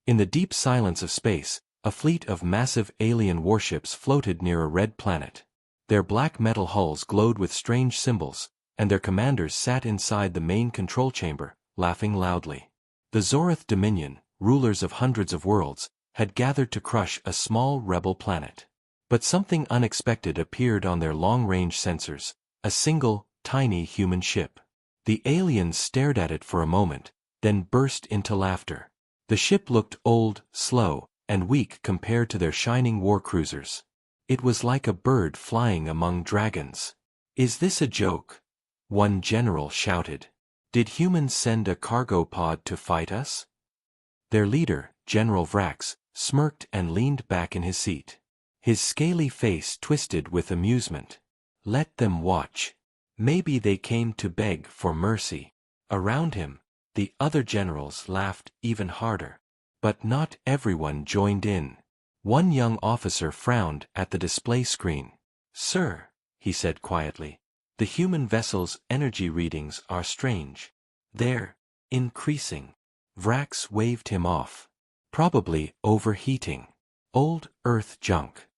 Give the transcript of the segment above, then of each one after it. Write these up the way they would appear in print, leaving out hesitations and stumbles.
In the deep silence of space, a fleet of massive alien warships floated near a red planet. Their black metal hulls glowed with strange symbols, and their commanders sat inside the main control chamber, laughing loudly. The Zorith Dominion, rulers of hundreds of worlds, had gathered to crush a small rebel planet. But something unexpected appeared on their long-range sensors, a single, tiny human ship. The aliens stared at it for a moment, then burst into laughter. The ship looked old, slow, and weak compared to their shining war cruisers. It was like a bird flying among dragons. "Is this a joke?" one general shouted. "Did humans send a cargo pod to fight us?" Their leader, General Vrax, smirked and leaned back in his seat. His scaly face twisted with amusement. "Let them watch. Maybe they came to beg for mercy." Around him, the other generals laughed even harder. But not everyone joined in. One young officer frowned at the display screen. "Sir," he said quietly, "the human vessel's energy readings are strange. They're increasing." Vrax waved him off. "Probably overheating. Old Earth junk."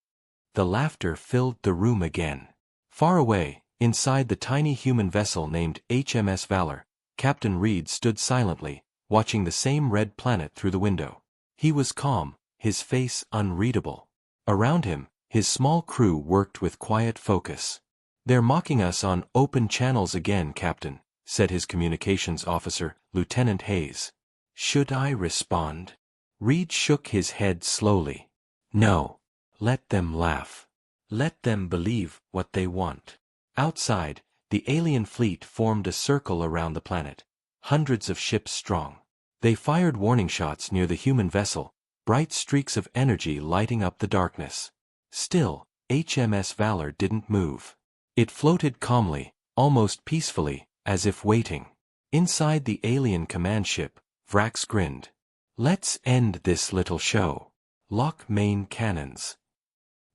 The laughter filled the room again. Far away, inside the tiny human vessel named HMS Valor, Captain Reed stood silently, watching the same red planet through the window. He was calm, his face unreadable. Around him, his small crew worked with quiet focus. "They're mocking us on open channels again, Captain," said his communications officer, Lieutenant Hayes. "Should I respond?" Reed shook his head slowly. "No. Let them laugh. Let them believe what they want." Outside, the alien fleet formed a circle around the planet, hundreds of ships strong. They fired warning shots near the human vessel, bright streaks of energy lighting up the darkness. Still, HMS Valor didn't move. It floated calmly, almost peacefully, as if waiting. Inside the alien command ship, Vrax grinned. "Let's end this little show. Lock main cannons."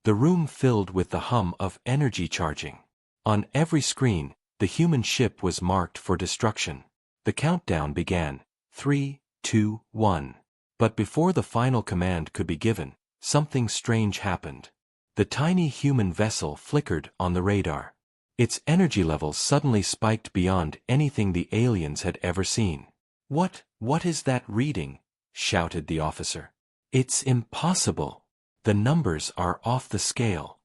The room filled with the hum of energy charging. On every screen, the human ship was marked for destruction. The countdown began, 3, 2, 1. But before the final command could be given, something strange happened. The tiny human vessel flickered on the radar. Its energy levels suddenly spiked beyond anything the aliens had ever seen. What is that reading?" shouted the officer. "It's impossible. The numbers are off the scale."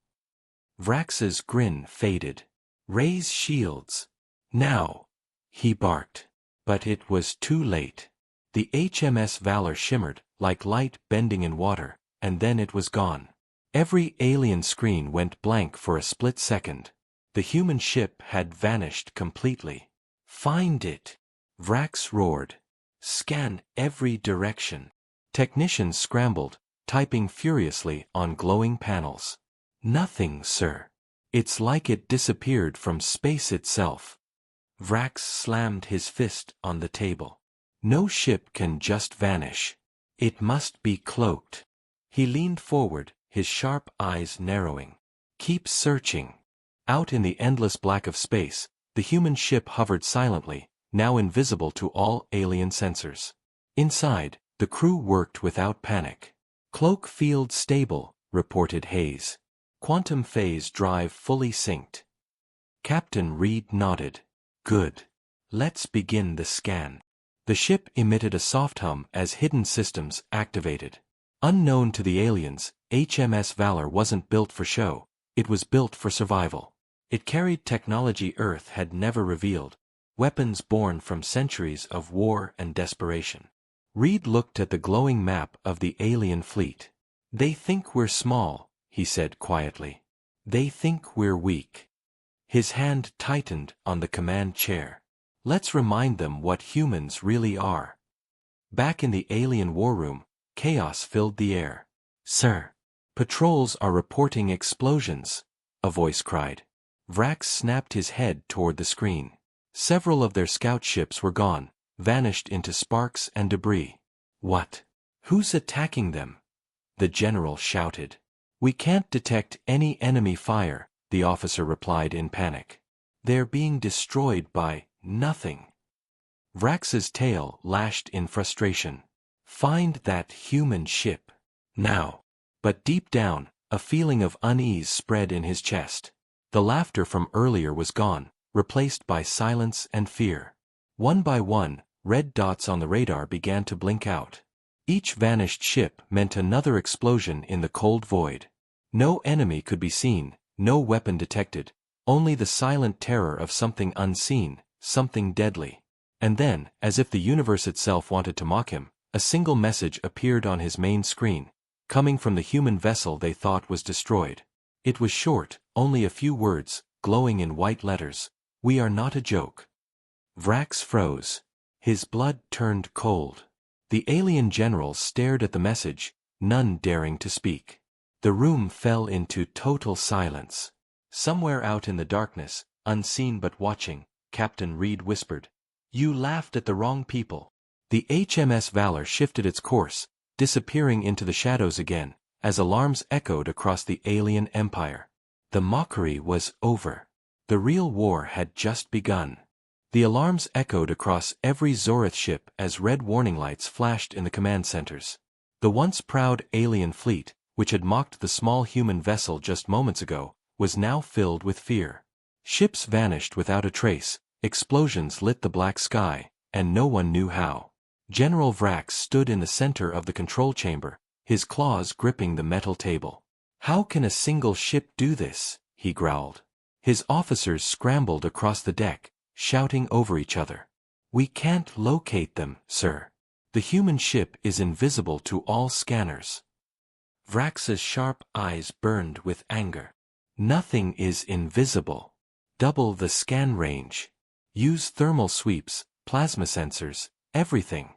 Vrax's grin faded. "Raise shields. Now," he barked. But it was too late. The HMS Valor shimmered, like light bending in water, and then it was gone. Every alien screen went blank for a split second. The human ship had vanished completely. "Find it!" Vrax roared. "Scan every direction." Technicians scrambled, typing furiously on glowing panels. "Nothing, sir. It's like it disappeared from space itself." Vrax slammed his fist on the table. "No ship can just vanish. It must be cloaked." He leaned forward, his sharp eyes narrowing. "Keep searching." Out in the endless black of space, the human ship hovered silently, now invisible to all alien sensors. Inside, the crew worked without panic. "Cloak field stable," reported Hayes. "Quantum phase drive fully synced." Captain Reed nodded. "Good. Let's begin the scan." The ship emitted a soft hum as hidden systems activated. Unknown to the aliens, HMS Valor wasn't built for show, it was built for survival. It carried technology Earth had never revealed, weapons born from centuries of war and desperation. Reed looked at the glowing map of the alien fleet. "They think we're small," he said quietly. "They think we're weak." His hand tightened on the command chair. "Let's remind them what humans really are." Back in the alien war room, chaos filled the air. "Sir, patrols are reporting explosions," a voice cried. Vrax snapped his head toward the screen. Several of their scout ships were gone, vanished into sparks and debris. "What? Who's attacking them?" the general shouted. "We can't detect any enemy fire," the officer replied in panic. "They're being destroyed by nothing." Vrax's tail lashed in frustration. Find that human ship. Now. But deep down, a feeling of unease spread in his chest. The laughter from earlier was gone, replaced by silence and fear. One by one, red dots on the radar began to blink out. Each vanished ship meant another explosion in the cold void. No enemy could be seen, no weapon detected, only the silent terror of something unseen, something deadly. And then, as if the universe itself wanted to mock him, a single message appeared on his main screen, coming from the human vessel they thought was destroyed. It was short, only a few words, glowing in white letters. "We are not a joke." Vrax froze. His blood turned cold. The alien generals stared at the message, none daring to speak. The room fell into total silence. Somewhere out in the darkness, unseen but watching, Captain Reed whispered, "You laughed at the wrong people." The HMS Valor shifted its course, disappearing into the shadows again, as alarms echoed across the alien empire. The mockery was over. The real war had just begun. The alarms echoed across every Zorith ship as red warning lights flashed in the command centers. The once proud alien fleet, which had mocked the small human vessel just moments ago, was now filled with fear. Ships vanished without a trace, explosions lit the black sky, and no one knew how. General Vrax stood in the center of the control chamber, his claws gripping the metal table. "How can a single ship do this?" he growled. His officers scrambled across the deck, shouting over each other. "We can't locate them, sir. The human ship is invisible to all scanners." Vrax's sharp eyes burned with anger. "Nothing is invisible. Double the scan range. Use thermal sweeps, plasma sensors, everything."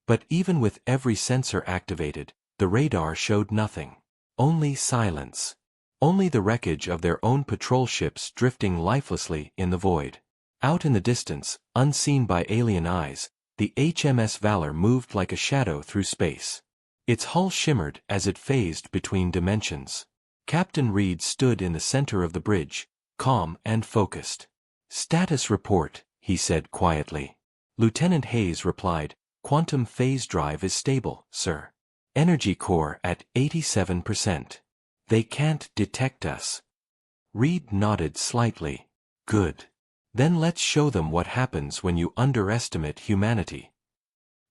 But even with every sensor activated, the radar showed nothing. Only silence. Only the wreckage of their own patrol ships drifting lifelessly in the void. Out in the distance, unseen by alien eyes, the HMS Valor moved like a shadow through space. Its hull shimmered as it phased between dimensions. Captain Reed stood in the center of the bridge, calm and focused. "Status report," he said quietly. Lieutenant Hayes replied, "Quantum phase drive is stable, sir. Energy core at 87%. They can't detect us." Reed nodded slightly. "Good. Then let's show them what happens when you underestimate humanity."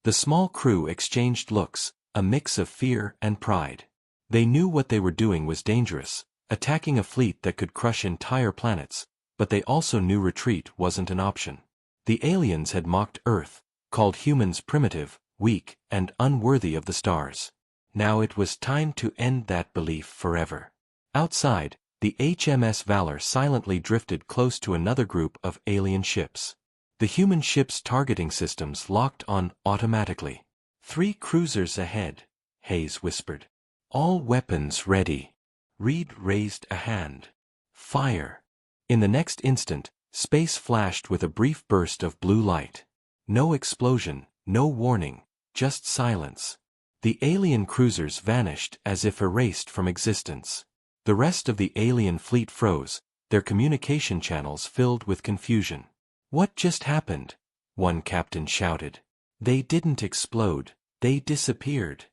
The small crew exchanged looks, a mix of fear and pride. They knew what they were doing was dangerous, attacking a fleet that could crush entire planets, but they also knew retreat wasn't an option. The aliens had mocked Earth, called humans primitive, weak, and unworthy of the stars. Now it was time to end that belief forever. Outside, the HMS Valor silently drifted close to another group of alien ships. The human ships' targeting systems locked on automatically. "3 cruisers ahead," Hayes whispered. "All weapons ready." Reed raised a hand. "Fire." In the next instant, space flashed with a brief burst of blue light. No explosion, no warning, just silence. The alien cruisers vanished as if erased from existence. The rest of the alien fleet froze, their communication channels filled with confusion. "What just happened?" one captain shouted. "They didn't explode, they disappeared."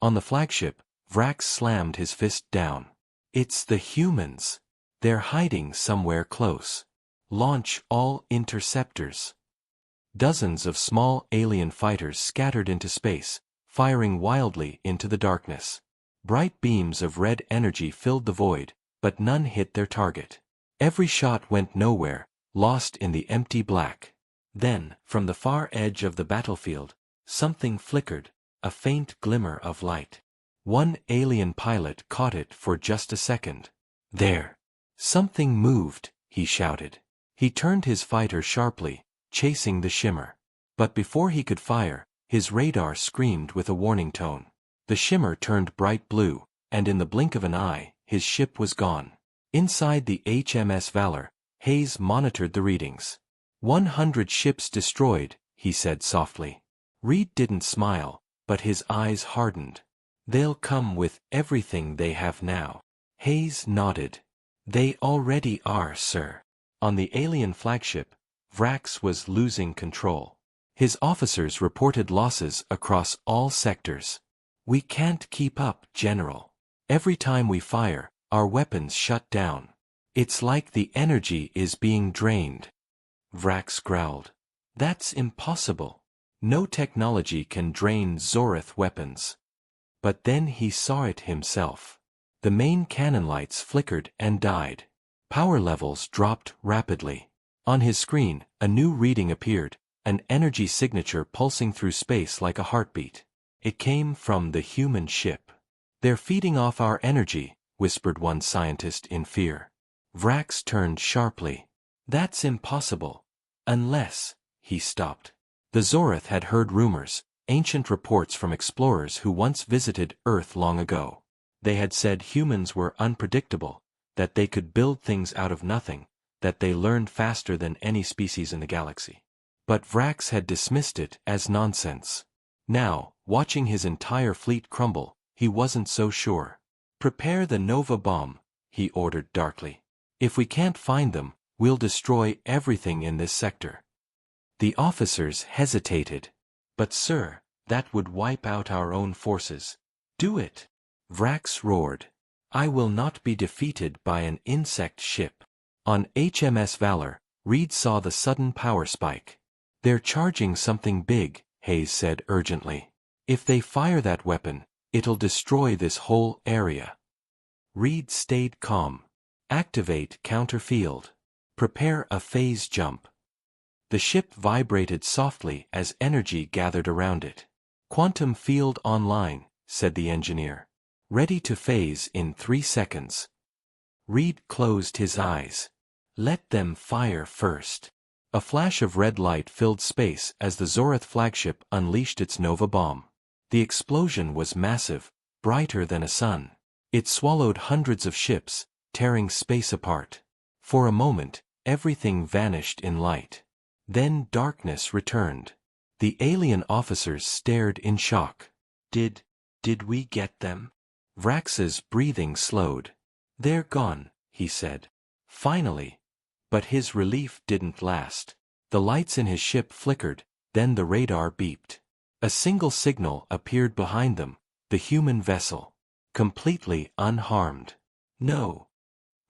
On the flagship, Vrax slammed his fist down. "It's the humans. They're hiding somewhere close. Launch all interceptors." Dozens of small alien fighters scattered into space, firing wildly into the darkness. Bright beams of red energy filled the void, but none hit their target. Every shot went nowhere, lost in the empty black. Then, from the far edge of the battlefield, something flickered, a faint glimmer of light. One alien pilot caught it for just a second. "There! Something moved," he shouted. He turned his fighter sharply, chasing the shimmer. But before he could fire, his radar screamed with a warning tone. The shimmer turned bright blue, and in the blink of an eye, his ship was gone. Inside the HMS Valor, Hayes monitored the readings. 100 ships destroyed, he said softly. Reed didn't smile, but his eyes hardened. "They'll come with everything they have now." Hayes nodded. "They already are, sir." On the alien flagship, Vrax was losing control. His officers reported losses across all sectors. "We can't keep up, General. Every time we fire, our weapons shut down. It's like the energy is being drained." Vrax growled. "That's impossible. No technology can drain Zorith weapons." But then he saw it himself. The main cannon lights flickered and died. Power levels dropped rapidly. On his screen, a new reading appeared, an energy signature pulsing through space like a heartbeat. It came from the human ship. "They're feeding off our energy," whispered one scientist in fear. Vrax turned sharply. "That's impossible. Unless—" he stopped. The Zorith had heard rumors, ancient reports from explorers who once visited Earth long ago. They had said humans were unpredictable, that they could build things out of nothing, that they learned faster than any species in the galaxy. But Vrax had dismissed it as nonsense. Now, watching his entire fleet crumble, he wasn't so sure. "Prepare the Nova bomb," he ordered darkly. "If we can't find them, we'll destroy everything in this sector." The officers hesitated. "But sir, that would wipe out our own forces." "Do it!" Vrax roared. "I will not be defeated by an insect ship." On HMS Valor, Reed saw the sudden power spike. "They're charging something big," Hayes said urgently. "If they fire that weapon, it'll destroy this whole area." Reed stayed calm. "Activate counterfield. Prepare a phase jump." The ship vibrated softly as energy gathered around it. "Quantum field online," said the engineer. "Ready to phase in 3 seconds." Reed closed his eyes. "Let them fire first." A flash of red light filled space as the Zorith flagship unleashed its Nova bomb. The explosion was massive, brighter than a sun. It swallowed hundreds of ships, tearing space apart. For a moment, everything vanished in light. Then darkness returned. The alien officers stared in shock. Did we get them?" Vrax's breathing slowed. "They're gone," he said. "Finally." But his relief didn't last. The lights in his ship flickered, then the radar beeped. A single signal appeared behind them, the human vessel. Completely unharmed. "No,"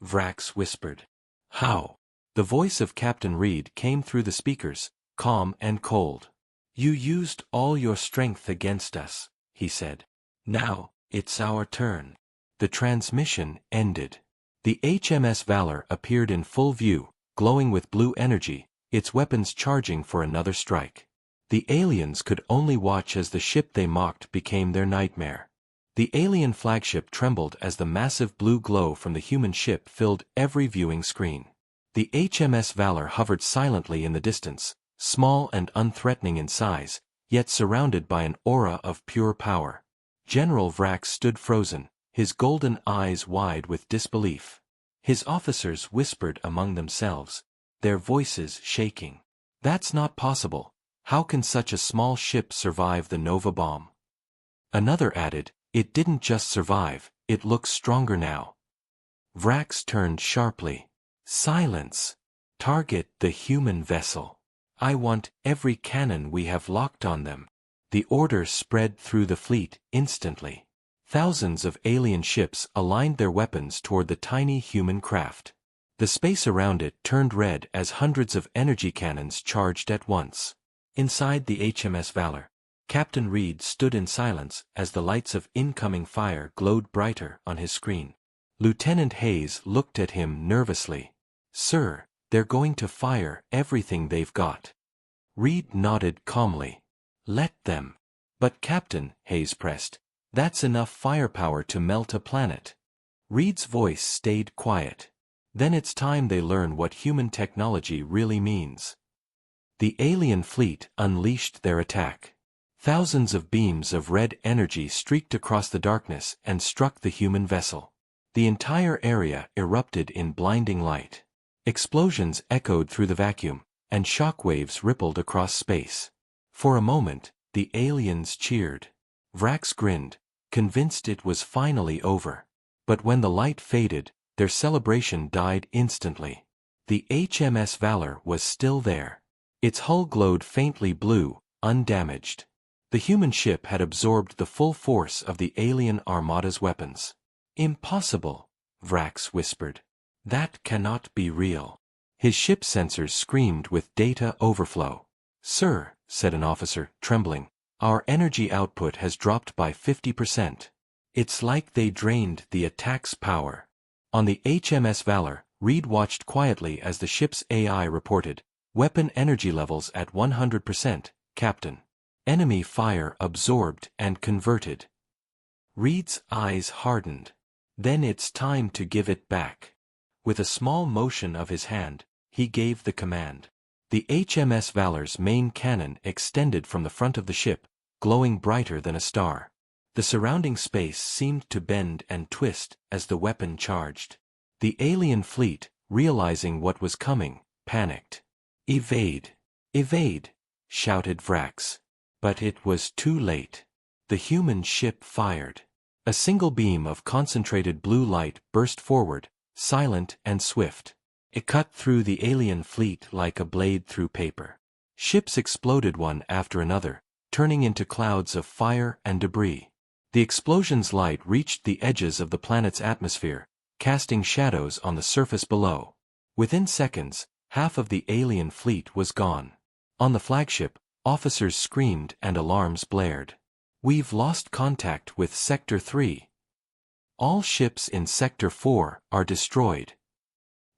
Vrax whispered. "How?" The voice of Captain Reed came through the speakers, calm and cold. "You used all your strength against us," he said. "Now, it's our turn." The transmission ended. The HMS Valor appeared in full view, glowing with blue energy, its weapons charging for another strike. The aliens could only watch as the ship they mocked became their nightmare. The alien flagship trembled as the massive blue glow from the human ship filled every viewing screen. The HMS Valor hovered silently in the distance, small and unthreatening in size, yet surrounded by an aura of pure power. General Vrax stood frozen, his golden eyes wide with disbelief. His officers whispered among themselves, their voices shaking. "That's not possible. How can such a small ship survive the Nova bomb?" Another added, "It didn't just survive, it looks stronger now." Vrax turned sharply. "Silence. Target the human vessel. I want every cannon we have locked on them." The order spread through the fleet instantly. Thousands of alien ships aligned their weapons toward the tiny human craft. The space around it turned red as hundreds of energy cannons charged at once. Inside the HMS Valor, Captain Reed stood in silence as the lights of incoming fire glowed brighter on his screen. Lieutenant Hayes looked at him nervously. "Sir, they're going to fire everything they've got." Reed nodded calmly. "Let them." "But Captain," Hayes pressed, "that's enough firepower to melt a planet." Reed's voice stayed quiet. "Then it's time they learn what human technology really means." The alien fleet unleashed their attack. Thousands of beams of red energy streaked across the darkness and struck the human vessel. The entire area erupted in blinding light. Explosions echoed through the vacuum, and shockwaves rippled across space. For a moment, the aliens cheered. Vrax grinned, convinced it was finally over. But when the light faded, their celebration died instantly. The HMS Valor was still there. Its hull glowed faintly blue, undamaged. The human ship had absorbed the full force of the alien armada's weapons. "Impossible," Vrax whispered. "That cannot be real." His ship sensors screamed with data overflow. "Sir," said an officer, trembling, "our energy output has dropped by 50%. It's like they drained the attack's power." On the HMS Valor, Reed watched quietly as the ship's AI reported, "Weapon energy levels at 100%, Captain. Enemy fire absorbed and converted." Reed's eyes hardened. "Then it's time to give it back." With a small motion of his hand, he gave the command. The HMS Valor's main cannon extended from the front of the ship, glowing brighter than a star. The surrounding space seemed to bend and twist as the weapon charged. The alien fleet, realizing what was coming, panicked. "Evade! Evade!" shouted Vrax. But it was too late. The human ship fired. A single beam of concentrated blue light burst forward, silent and swift. It cut through the alien fleet like a blade through paper. Ships exploded one after another, turning into clouds of fire and debris. The explosion's light reached the edges of the planet's atmosphere, casting shadows on the surface below. Within seconds, half of the alien fleet was gone. On the flagship, officers screamed and alarms blared. "We've lost contact with Sector 3. All ships in Sector 4 are destroyed."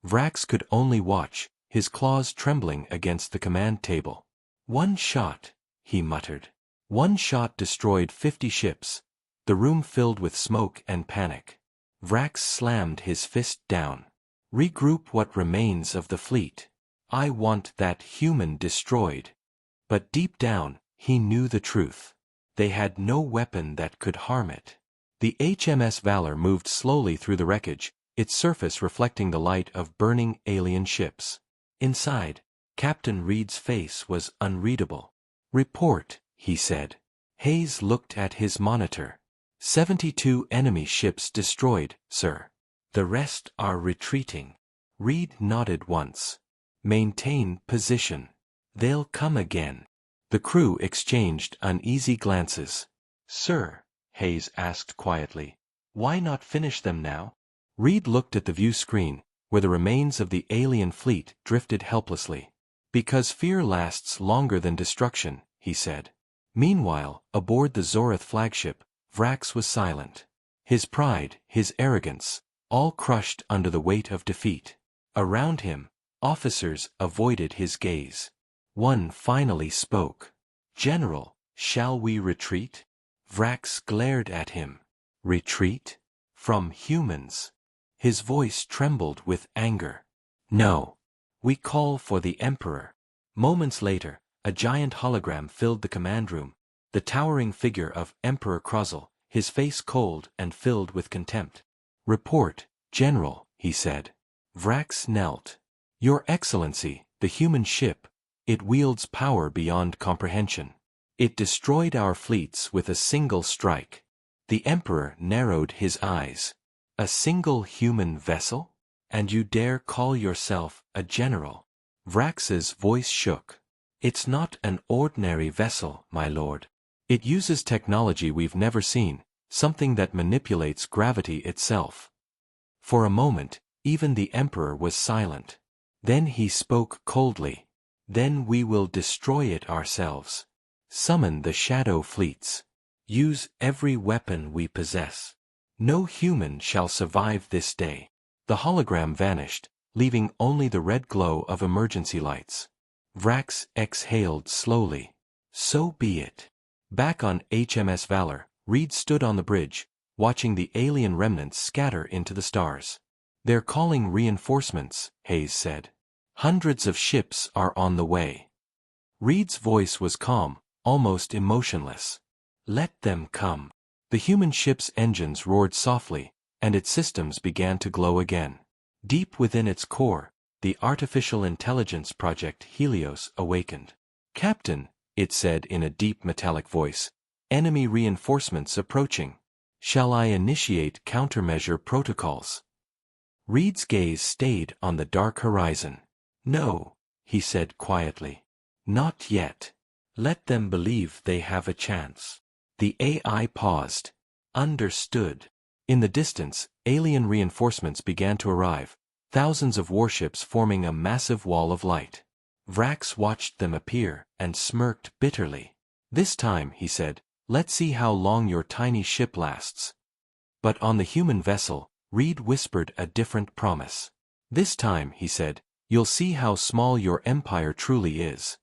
Vrax could only watch, his claws trembling against the command table. "One shot," he muttered. "One shot destroyed 50 ships." The room filled with smoke and panic. Vrax slammed his fist down. "Regroup what remains of the fleet. I want that human destroyed." But deep down, he knew the truth. They had no weapon that could harm it. The HMS Valor moved slowly through the wreckage, its surface reflecting the light of burning alien ships. Inside, Captain Reed's face was unreadable. "Report," he said. Hayes looked at his monitor. 72 enemy ships destroyed, sir. The rest are retreating." Reed nodded once. "Maintain position. They'll come again." The crew exchanged uneasy glances. "Sir," Hayes asked quietly, "why not finish them now?" Reed looked at the view screen, where the remains of the alien fleet drifted helplessly. "Because fear lasts longer than destruction," he said. Meanwhile, aboard the Zorith flagship, Vrax was silent. His pride, his arrogance, all crushed under the weight of defeat. Around him, officers avoided his gaze. One finally spoke. "General, shall we retreat?" Vrax glared at him. "Retreat? From humans?" His voice trembled with anger. "No. We call for the Emperor." Moments later, a giant hologram filled the command room, the towering figure of Emperor Crozzle, his face cold and filled with contempt. "Report, General," he said. Vrax knelt. "Your Excellency, the human ship, it wields power beyond comprehension. It destroyed our fleets with a single strike." The Emperor narrowed his eyes. "A single human vessel? And you dare call yourself a general?" Vrax's voice shook. "It's not an ordinary vessel, my lord. It uses technology we've never seen, something that manipulates gravity itself." For a moment, even the Emperor was silent. Then he spoke coldly. "Then we will destroy it ourselves. Summon the shadow fleets. Use every weapon we possess. No human shall survive this day." The hologram vanished, leaving only the red glow of emergency lights. Vrax exhaled slowly. "So be it." Back on HMS Valor, Reed stood on the bridge, watching the alien remnants scatter into the stars. "They're calling reinforcements," Hayes said. "Hundreds of ships are on the way." Reed's voice was calm, almost emotionless. "Let them come." The human ship's engines roared softly, and its systems began to glow again. Deep within its core, the artificial intelligence project Helios awakened. "Captain," it said in a deep metallic voice, "enemy reinforcements approaching. Shall I initiate countermeasure protocols?" Reed's gaze stayed on the dark horizon. "No," he said quietly. Not yet. Let them believe they have a chance. The AI paused. Understood. In the distance, alien reinforcements began to arrive, thousands of warships forming a massive wall of light. Vrax watched them appear and smirked bitterly. This time, he said, let's see how long your tiny ship lasts. But on the human vessel, Reed whispered a different promise. This time, he said, you'll see how small your empire truly is.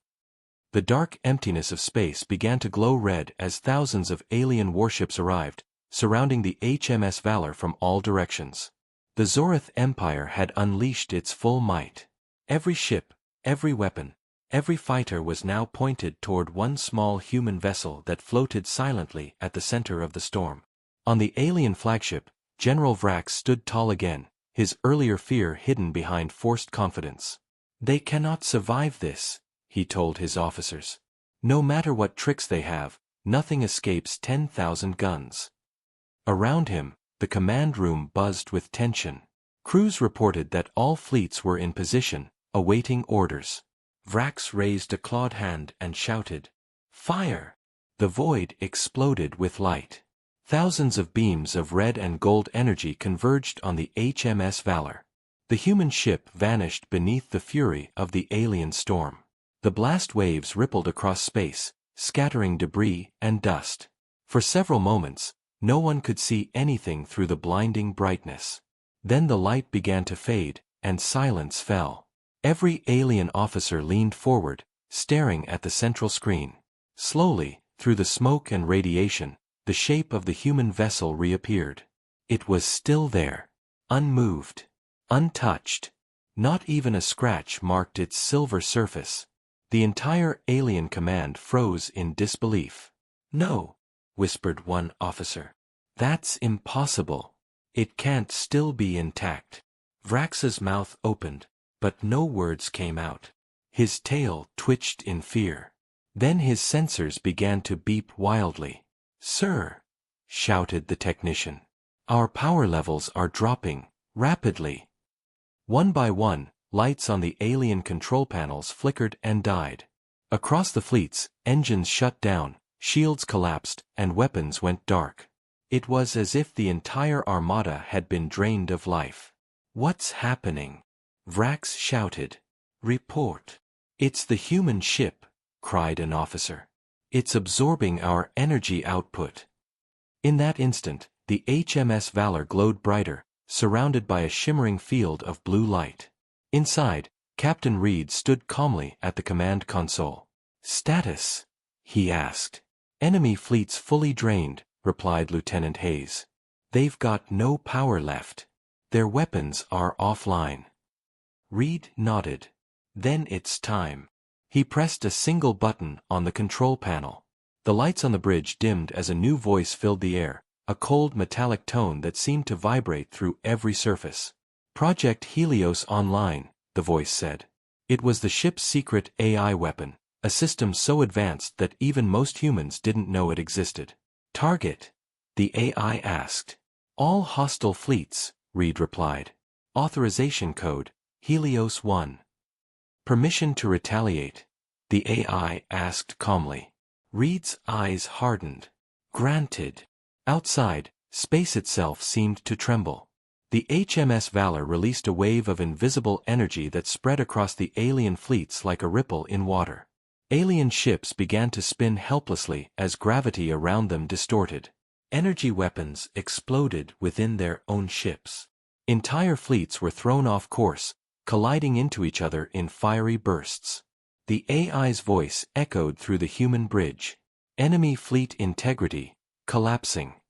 The dark emptiness of space began to glow red as thousands of alien warships arrived, surrounding the HMS Valor from all directions. The Zorith Empire had unleashed its full might. Every ship, every weapon, every fighter was now pointed toward one small human vessel that floated silently at the center of the storm. On the alien flagship, General Vrax stood tall again, his earlier fear hidden behind forced confidence. They cannot survive this, he told his officers. No matter what tricks they have, nothing escapes 10,000 guns. Around him, the command room buzzed with tension. Crews reported that all fleets were in position, awaiting orders. Vrax raised a clawed hand and shouted, "Fire!" The void exploded with light. Thousands of beams of red and gold energy converged on the HMS Valor. The human ship vanished beneath the fury of the alien storm. The blast waves rippled across space, scattering debris and dust. For several moments, no one could see anything through the blinding brightness. Then the light began to fade, and silence fell. Every alien officer leaned forward, staring at the central screen. Slowly, through the smoke and radiation, the shape of the human vessel reappeared. It was still there, unmoved, untouched. Not even a scratch marked its silver surface. The entire alien command froze in disbelief. "No," whispered one officer. "That's impossible. It can't still be intact." Vrax's mouth opened, but no words came out. His tail twitched in fear. Then his sensors began to beep wildly. "Sir," shouted the technician, "our power levels are dropping, rapidly." One by one, lights on the alien control panels flickered and died. Across the fleets, engines shut down, shields collapsed, and weapons went dark. It was as if the entire armada had been drained of life. "What's happening?" Vrax shouted. "Report." "It's the human ship," cried an officer. "It's absorbing our energy output." In that instant, the HMS Valor glowed brighter, surrounded by a shimmering field of blue light. Inside, Captain Reed stood calmly at the command console. "Status?" he asked. "Enemy fleets fully drained," replied Lieutenant Hayes. "They've got no power left. Their weapons are offline." Reed nodded. "Then it's time." He pressed a single button on the control panel. The lights on the bridge dimmed as a new voice filled the air, a cold metallic tone that seemed to vibrate through every surface. "Project Helios Online," the voice said. It was the ship's secret AI weapon, a system so advanced that even most humans didn't know it existed. "Target?" the AI asked. "All hostile fleets," Reed replied. "Authorization code, Helios 1. "Permission to retaliate?" the AI asked calmly. Reed's eyes hardened. "Granted." Outside, space itself seemed to tremble. The HMS Valor released a wave of invisible energy that spread across the alien fleets like a ripple in water. Alien ships began to spin helplessly as gravity around them distorted. Energy weapons exploded within their own ships. Entire fleets were thrown off course, colliding into each other in fiery bursts. The AI's voice echoed through the human bridge. "Enemy fleet integrity, collapsing."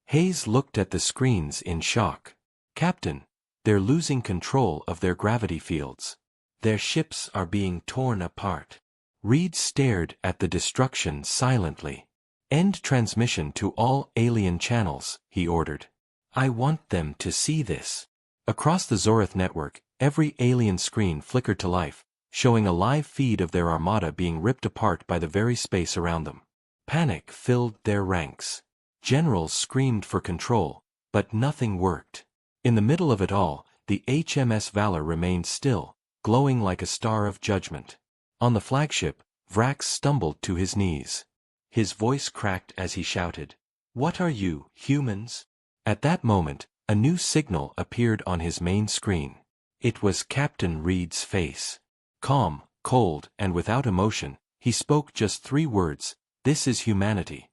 Hayes looked at the screens in shock. "Captain, they're losing control of their gravity fields. Their ships are being torn apart." Reed stared at the destruction silently. "End transmission to all alien channels," he ordered. "I want them to see this." Across the Zorith network, every alien screen flickered to life, showing a live feed of their armada being ripped apart by the very space around them. Panic filled their ranks. Generals screamed for control, but nothing worked. In the middle of it all, the HMS Valor remained still, glowing like a star of judgment. On the flagship, Vrax stumbled to his knees. His voice cracked as he shouted, "What are you, humans?" At that moment, a new signal appeared on his main screen. It was Captain Reed's face. Calm, cold, and without emotion, he spoke just 3 words, "This is humanity."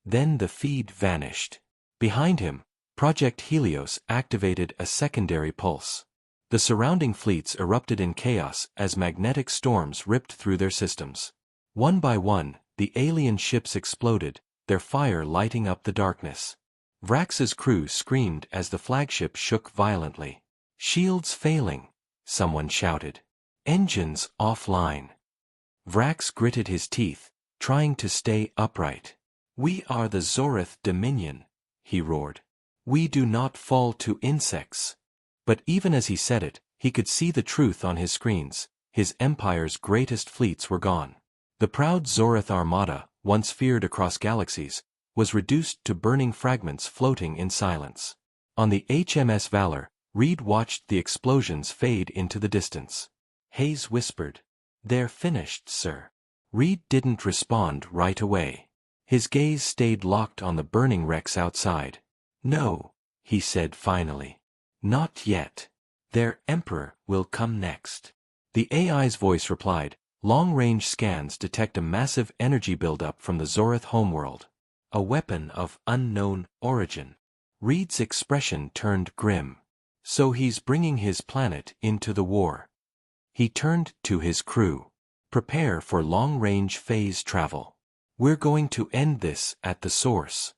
Then the feed vanished. Behind him, Project Helios activated a secondary pulse. The surrounding fleets erupted in chaos as magnetic storms ripped through their systems. One by one, the alien ships exploded, their fire lighting up the darkness. Vrax's crew screamed as the flagship shook violently. "Shields failing," someone shouted. "Engines offline." Vrax gritted his teeth, trying to stay upright. "We are the Zorith Dominion," he roared. "We do not fall to insects." But even as he said it, he could see the truth on his screens. His empire's greatest fleets were gone. The proud Zorith armada, once feared across galaxies, was reduced to burning fragments floating in silence. On the HMS Valor, Reed watched the explosions fade into the distance. Hayes whispered, "They're finished, sir." Reed didn't respond right away. His gaze stayed locked on the burning wrecks outside. "No," he said finally. "Not yet. Their Emperor will come next." The AI's voice replied, "Long-range scans detect a massive energy buildup from the Zorith homeworld. A weapon of unknown origin." Reed's expression turned grim. "So he's bringing his planet into the war." He turned to his crew. "Prepare for long-range phase travel. We're going to end this at the source."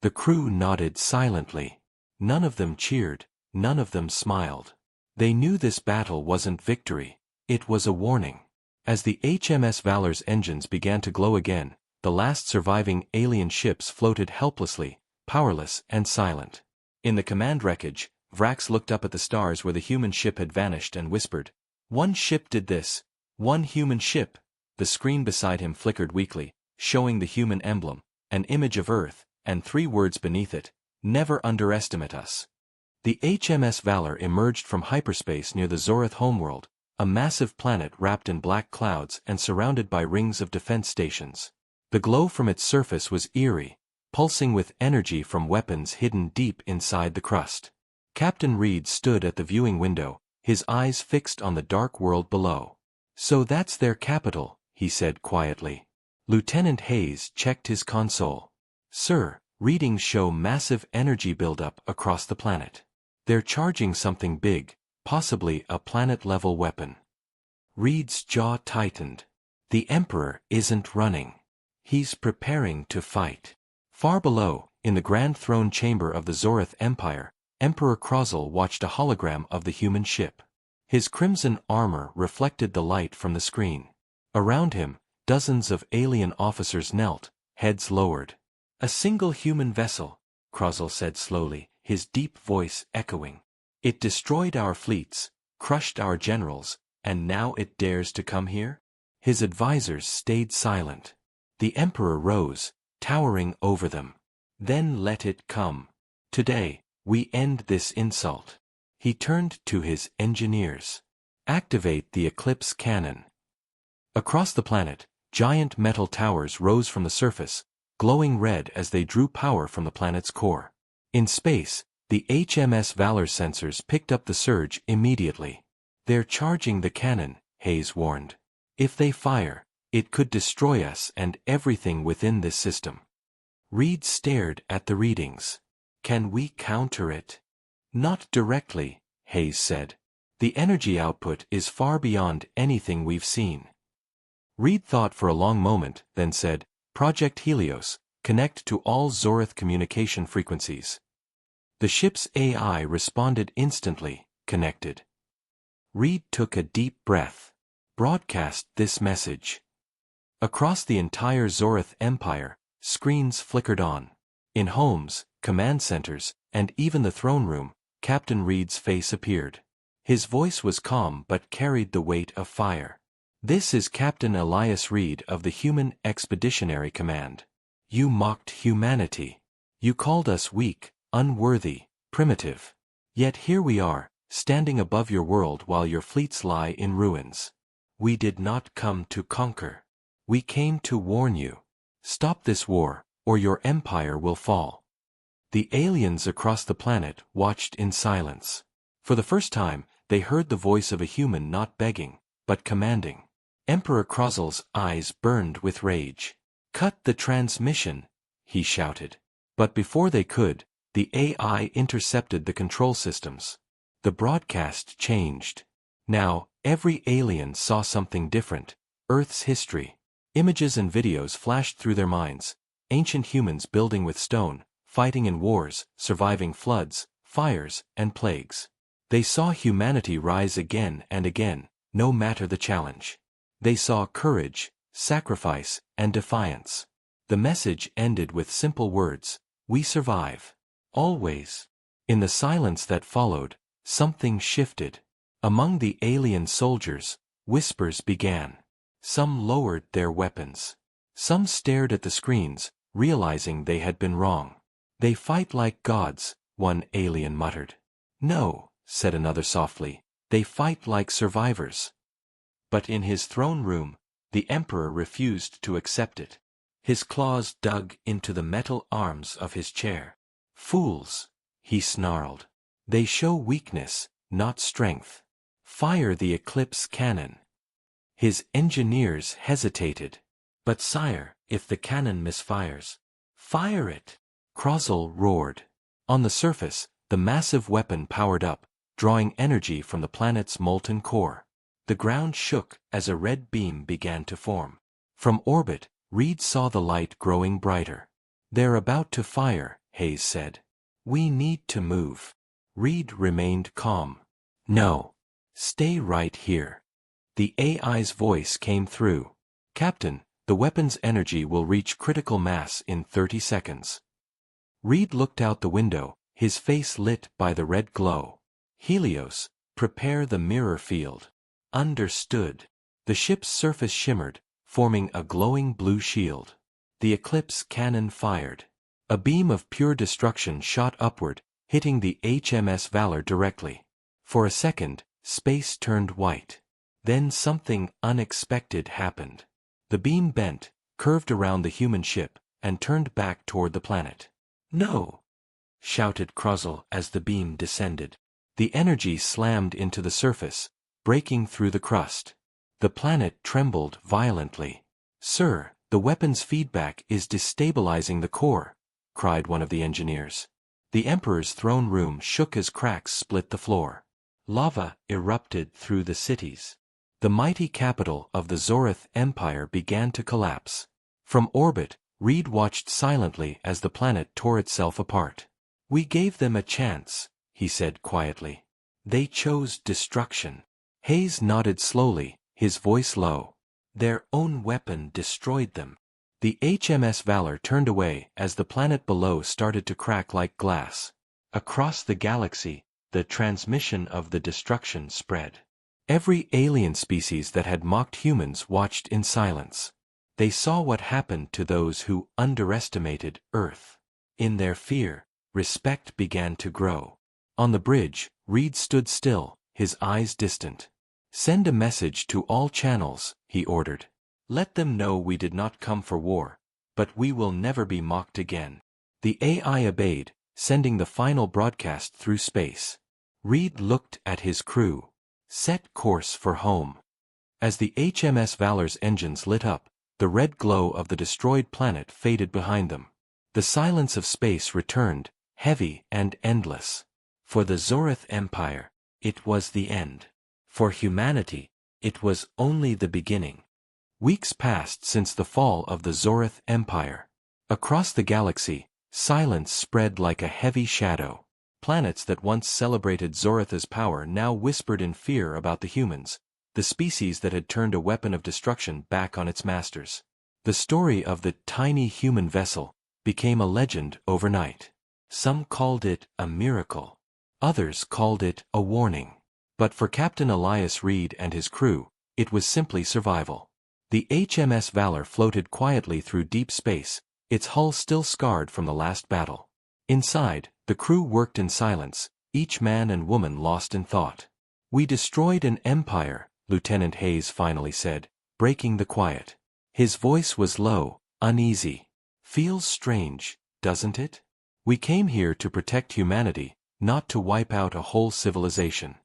The crew nodded silently. None of them cheered. None of them smiled. They knew this battle wasn't victory. It was a warning. As the HMS Valor's engines began to glow again, the last surviving alien ships floated helplessly, powerless and silent. In the command wreckage, Vrax looked up at the stars where the human ship had vanished and whispered, "One ship did this. One human ship." The screen beside him flickered weakly, showing the human emblem, an image of Earth, and 3 words beneath it, "Never underestimate us." The HMS Valor emerged from hyperspace near the Zorith homeworld, a massive planet wrapped in black clouds and surrounded by rings of defense stations. The glow from its surface was eerie, pulsing with energy from weapons hidden deep inside the crust. Captain Reed stood at the viewing window, his eyes fixed on the dark world below. "So that's their capital," he said quietly. Lieutenant Hayes checked his console. "Sir, readings show massive energy buildup across the planet. They're charging something big, possibly a planet-level weapon." Reed's jaw tightened. The Emperor isn't running. He's preparing to fight. Far below, in the Grand Throne Chamber of the Zorith Empire, Emperor Crozzle watched a hologram of the human ship. His crimson armor reflected the light from the screen. Around him, dozens of alien officers knelt, heads lowered. "A single human vessel," Crozzle said slowly, his deep voice echoing. "It destroyed our fleets, crushed our generals, and now it dares to come here?" His advisors stayed silent. The Emperor rose, towering over them. "Then let it come. Today, we end this insult." He turned to his engineers. "Activate the Eclipse cannon." Across the planet, giant metal towers rose from the surface, glowing red as they drew power from the planet's core. In space, the HMS Valor sensors picked up the surge immediately. "They're charging the cannon," Hayes warned. "If they fire, it could destroy us and everything within this system." Reed stared at the readings. "Can we counter it?" "Not directly," Hayes said. "The energy output is far beyond anything we've seen." Reed thought for a long moment, then said, "Project Helios, connect to all Zorith communication frequencies." The ship's AI responded instantly, connected. Reed took a deep breath. "Broadcast this message." Across the entire Zorith Empire, screens flickered on. In homes, command centers, and even the throne room, Captain Reed's face appeared. His voice was calm but carried the weight of fire. "This is Captain Elias Reed of the Human Expeditionary Command. You mocked humanity. You called us weak, unworthy, primitive. Yet here we are, standing above your world while your fleets lie in ruins. We did not come to conquer. We came to warn you. Stop this war, or your empire will fall. The aliens across the planet watched in silence. For the first time, they heard the voice of a human not begging, but commanding. Emperor Crozzel's eyes burned with rage. "Cut the transmission," he shouted. But before they could, the AI intercepted the control systems. The broadcast changed. Now, every alien saw something different. Earth's history. Images and videos flashed through their minds. Ancient humans building with stone, fighting in wars, surviving floods, fires, and plagues. They saw humanity rise again and again, no matter the challenge. They saw courage, sacrifice, and defiance. The message ended with simple words: "We survive. Always." In the silence that followed, something shifted. Among the alien soldiers, whispers began. Some lowered their weapons. Some stared at the screens, realizing they had been wrong. "They fight like gods," one alien muttered. "No," said another softly, "they fight like survivors." But in his throne room, the emperor refused to accept it. His claws dug into the metal arms of his chair. "Fools," he snarled. "They show weakness, not strength. Fire the Eclipse cannon." His engineers hesitated. "But sire, if the cannon misfires—" "Fire it!" Crozzel roared. On the surface, the massive weapon powered up, drawing energy from the planet's molten core. The ground shook as a red beam began to form. From orbit, Reed saw the light growing brighter. "They're about to fire," Hayes said. "We need to move." Reed remained calm. "No. Stay right here." The AI's voice came through. "Captain, the weapon's energy will reach critical mass in 30 seconds. Reed looked out the window, his face lit by the red glow. "Helios, prepare the mirror field." "Understood." The ship's surface shimmered, forming a glowing blue shield. The Eclipse cannon fired. A beam of pure destruction shot upward, hitting the HMS Valor directly. For a second, space turned white. Then something unexpected happened. The beam bent, curved around the human ship, and turned back toward the planet. "No!" shouted Crozzel as the beam descended. The energy slammed into the surface, breaking through the crust. The planet trembled violently. "Sir, the weapon's feedback is destabilizing the core," cried one of the engineers. The Emperor's throne room shook as cracks split the floor. Lava erupted through the cities. The mighty capital of the Zorith Empire began to collapse. From orbit, Reed watched silently as the planet tore itself apart. "We gave them a chance," he said quietly. "They chose destruction." Hayes nodded slowly, his voice low. "Their own weapon destroyed them." The HMS Valor turned away as the planet below started to crack like glass. Across the galaxy, the transmission of the destruction spread. Every alien species that had mocked humans watched in silence. They saw what happened to those who underestimated Earth. In their fear, respect began to grow. On the bridge, Reed stood still, his eyes distant. "Send a message to all channels," he ordered. "Let them know we did not come for war, but we will never be mocked again." The AI obeyed, sending the final broadcast through space. Reed looked at his crew. "Set course for home." As the HMS Valor's engines lit up, the red glow of the destroyed planet faded behind them. The silence of space returned, heavy and endless. For the Zorith Empire, it was the end. For humanity, it was only the beginning. Weeks passed since the fall of the Zorith Empire. Across the galaxy, silence spread like a heavy shadow. Planets that once celebrated Zorith's power now whispered in fear about the humans, the species that had turned a weapon of destruction back on its masters. The story of the tiny human vessel became a legend overnight. Some called it a miracle. Others called it a warning. But for Captain Elias Reed and his crew, it was simply survival. The HMS Valor floated quietly through deep space, its hull still scarred from the last battle. Inside, the crew worked in silence, each man and woman lost in thought. "We destroyed an empire," Lieutenant Hayes finally said, breaking the quiet. His voice was low, uneasy. Feels strange, doesn't it? We came here to protect humanity, not to wipe out a whole civilization.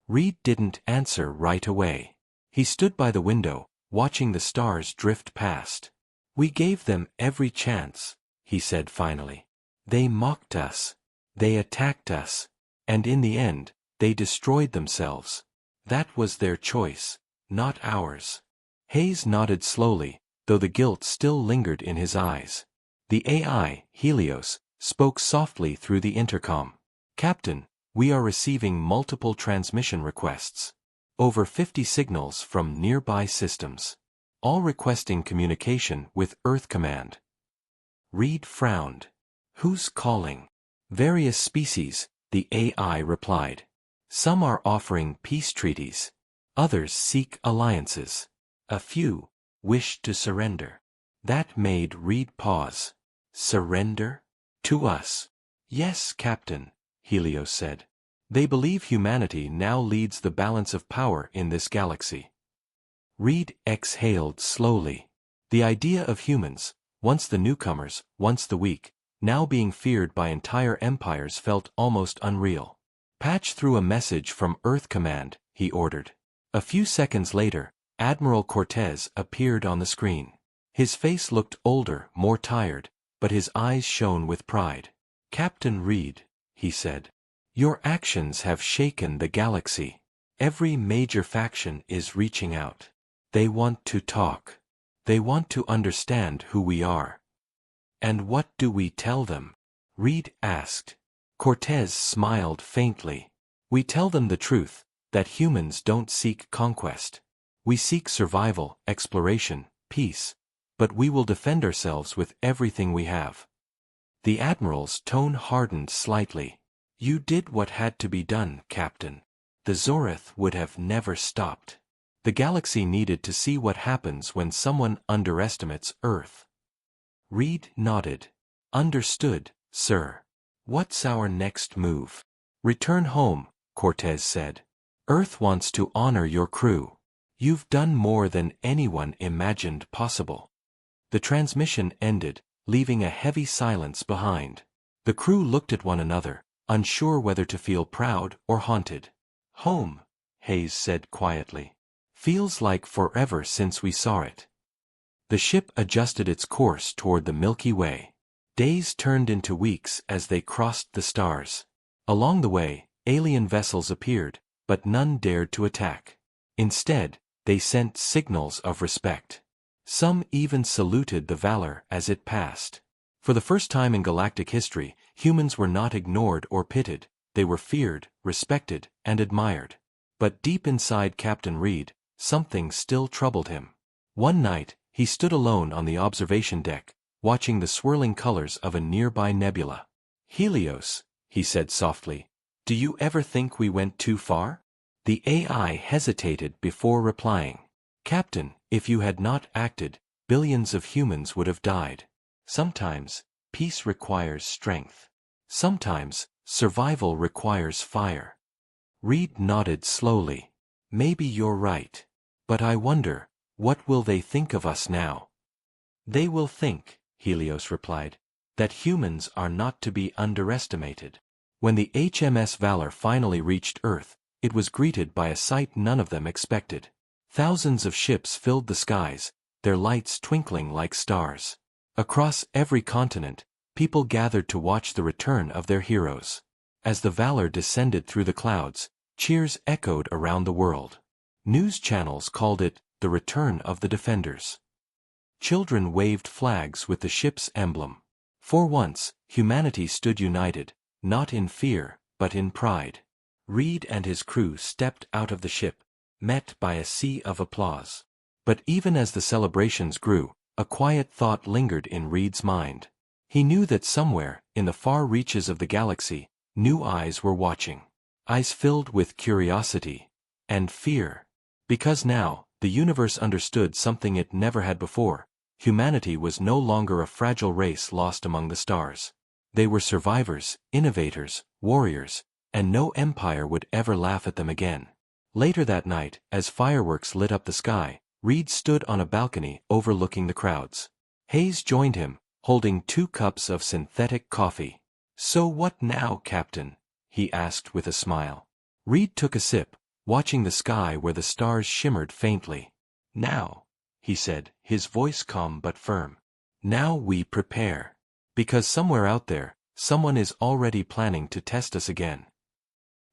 Reed didn't answer right away. He stood by the window, watching the stars drift past. We gave them every chance, he said finally. They mocked us. They attacked us. And in the end, they destroyed themselves. That was their choice, not ours. Hayes nodded slowly, though the guilt still lingered in his eyes. The AI, Helios, spoke softly through the intercom. Captain, we are receiving multiple transmission requests. Over 50 signals from nearby systems. All requesting communication with Earth Command. Reed frowned. Who's calling? Various species, the AI replied. Some are offering peace treaties. Others seek alliances. A few wish to surrender. That made Reed pause. Surrender? To us? Yes, Captain, Helios said. They believe humanity now leads the balance of power in this galaxy. Reed exhaled slowly. The idea of humans, once the newcomers, once the weak, now being feared by entire empires felt almost unreal. Patch through a message from Earth Command, he ordered. A few seconds later, Admiral Cortez appeared on the screen. His face looked older, more tired, but his eyes shone with pride. Captain Reed, he said. Your actions have shaken the galaxy. Every major faction is reaching out. They want to talk. They want to understand who we are. And what do we tell them? Reed asked. Cortez smiled faintly. We tell them the truth, that humans don't seek conquest. We seek survival, exploration, peace, but we will defend ourselves with everything we have. The Admiral's tone hardened slightly. You did what had to be done, Captain. The Zorith would have never stopped. The galaxy needed to see what happens when someone underestimates Earth. Reed nodded. Understood, sir. What's our next move? Return home, Cortez said. Earth wants to honor your crew. You've done more than anyone imagined possible. The transmission ended, leaving a heavy silence behind. The crew looked at one another, unsure whether to feel proud or haunted. Home, Hayes said quietly. Feels like forever since we saw it. The ship adjusted its course toward the Milky Way. Days turned into weeks as they crossed the stars. Along the way, alien vessels appeared, but none dared to attack. Instead, they sent signals of respect. Some even saluted the Valor as it passed. For the first time in galactic history, humans were not ignored or pitied, they were feared, respected, and admired. But deep inside Captain Reed, something still troubled him. One night, he stood alone on the observation deck, watching the swirling colors of a nearby nebula. Helios, he said softly, do you ever think we went too far? The AI hesitated before replying. Captain, if you had not acted, billions of humans would have died. Sometimes, peace requires strength. Sometimes, survival requires fire. Reed nodded slowly. Maybe you're right. But I wonder, what will they think of us now? They will think, Helios replied, that humans are not to be underestimated. When the HMS Valor finally reached Earth, it was greeted by a sight none of them expected. Thousands of ships filled the skies, their lights twinkling like stars. Across every continent, people gathered to watch the return of their heroes. As the Valor descended through the clouds, cheers echoed around the world. News channels called it the return of the defenders. Children waved flags with the ship's emblem. For once, humanity stood united, not in fear, but in pride. Reed and his crew stepped out of the ship, met by a sea of applause. But even as the celebrations grew, a quiet thought lingered in Reed's mind. He knew that somewhere, in the far reaches of the galaxy, new eyes were watching. Eyes filled with curiosity and fear. Because now, the universe understood something it never had before. Humanity was no longer a fragile race lost among the stars. They were survivors, innovators, warriors, and no empire would ever laugh at them again. Later that night, as fireworks lit up the sky, Reed stood on a balcony overlooking the crowds. Hayes joined him, holding 2 cups of synthetic coffee. "So what now, Captain?" he asked with a smile. Reed took a sip, watching the sky where the stars shimmered faintly. "Now," he said, his voice calm but firm. "Now we prepare. Because somewhere out there, someone is already planning to test us again."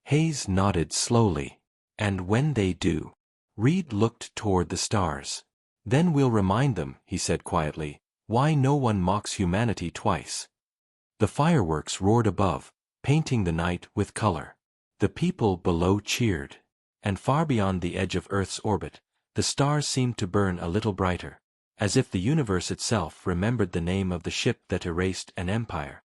Hayes nodded slowly. "And when they do?" Reed looked toward the stars. "Then we'll remind them," he said quietly, "why no one mocks humanity twice." The fireworks roared above, painting the night with color. The people below cheered. And far beyond the edge of Earth's orbit, the stars seemed to burn a little brighter, as if the universe itself remembered the name of the ship that erased an empire.